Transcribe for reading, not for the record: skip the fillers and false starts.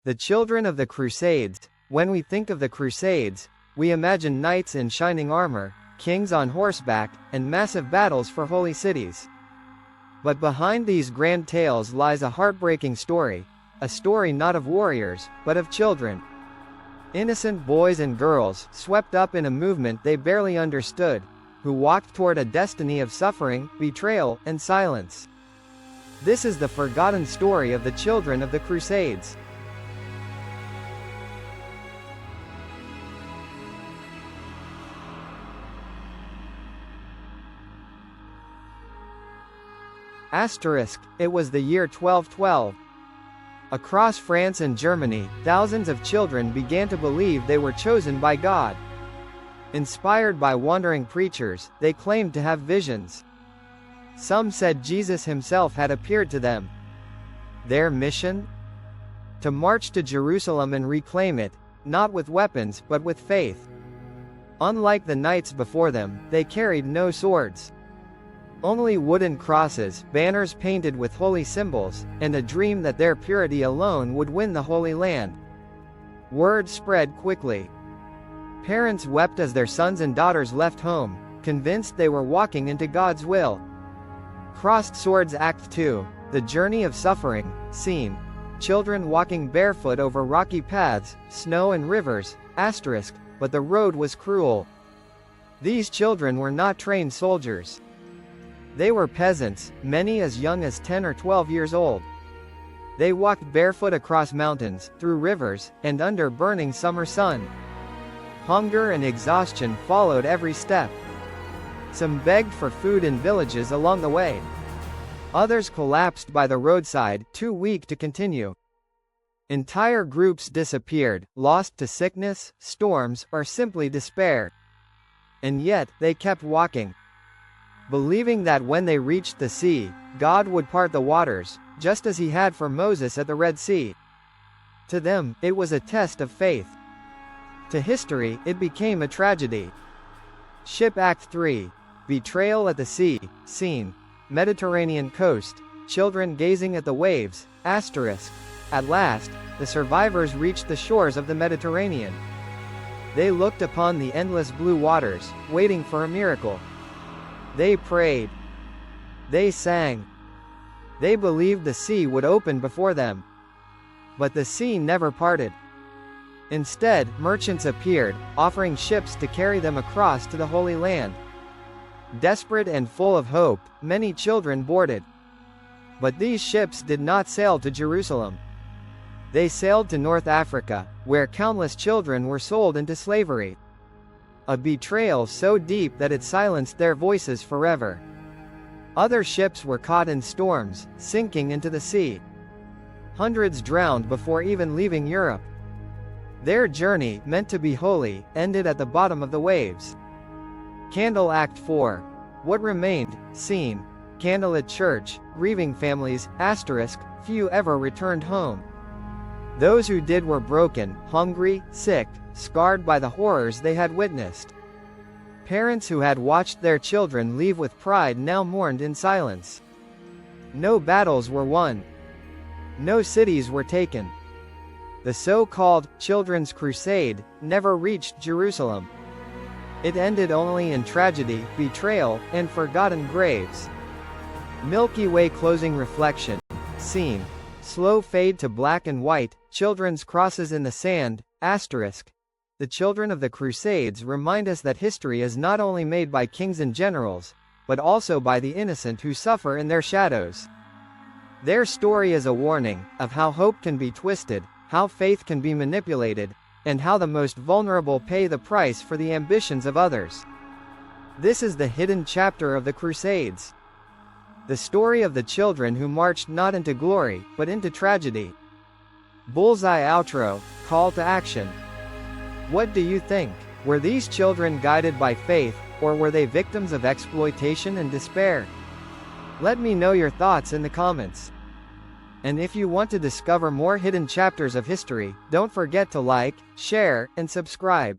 The children of the Crusades. When we think of the Crusades, we imagine knights in shining armor, kings on horseback, and massive battles for holy cities. But behind these grand tales lies a heartbreaking story, a story not of warriors, but of children. Innocent boys and girls, swept up in a movement they barely understood, who walked toward a destiny of suffering, betrayal, and silence. This is the forgotten story of the children of the Crusades. It was the year 1212. Across France and Germany, thousands of children began to believe they were chosen by God. Inspired by wandering preachers, they claimed to have visions. Some said Jesus himself had appeared to them. Their mission? To march to Jerusalem and reclaim it, not with weapons but with faith. Unlike the knights before them, they carried no swords. Only wooden crosses, banners painted with holy symbols, and a dream that their purity alone would win the Holy Land. Word spread quickly. Parents wept as their sons and daughters left home, convinced they were walking into God's will. Crossed Swords Act 2, The Journey of Suffering, scene. Children walking barefoot over rocky paths, snow and rivers, but the road was cruel. These children were not trained soldiers. They were peasants, many as young as 10 or 12 years old. They walked barefoot across mountains, through rivers, and under burning summer sun. Hunger and exhaustion followed every step. Some begged for food in villages along the way. Others collapsed by the roadside, too weak to continue. Entire groups disappeared, lost to sickness, storms, or simply despair. And yet, they kept walking. Believing that when they reached the sea, God would part the waters, just as he had for Moses at the Red Sea. To them, it was a test of faith. To history, it became a tragedy. Ship Act 3. Betrayal at the sea, scene. Mediterranean coast, children gazing at the waves, At last, the survivors reached the shores of the Mediterranean. They looked upon the endless blue waters, waiting for a miracle. They prayed. They sang. They believed the sea would open before them. But the sea never parted. Instead, merchants appeared, offering ships to carry them across to the Holy Land. Desperate and full of hope, many children boarded. But these ships did not sail to Jerusalem. They sailed to North Africa, where countless children were sold into slavery. A betrayal so deep that it silenced their voices forever. Other ships were caught in storms, sinking into the sea. Hundreds drowned before even leaving Europe. Their journey, meant to be holy, ended at the bottom of the waves. Candle Act 4. What remained, scene. Candlelit church, grieving families, few ever returned home. Those who did were broken, hungry, sick, scarred by the horrors they had witnessed. Parents who had watched their children leave with pride now mourned in silence. No battles were won. No cities were taken. The so-called Children's Crusade never reached Jerusalem. It ended only in tragedy, betrayal, and forgotten graves. Milky Way closing reflection, scene. Slow fade to black and white, children's crosses in the sand, The children of the Crusades remind us that history is not only made by kings and generals, but also by the innocent who suffer in their shadows. Their story is a warning of how hope can be twisted, how faith can be manipulated, and how the most vulnerable pay the price for the ambitions of others. This is the hidden chapter of the Crusades. The story of the children who marched not into glory, but into tragedy. Bullseye outro, call to action. What do you think? Were these children guided by faith, or were they victims of exploitation and despair? Let me know your thoughts in the comments. And if you want to discover more hidden chapters of history, don't forget to like, share, and subscribe.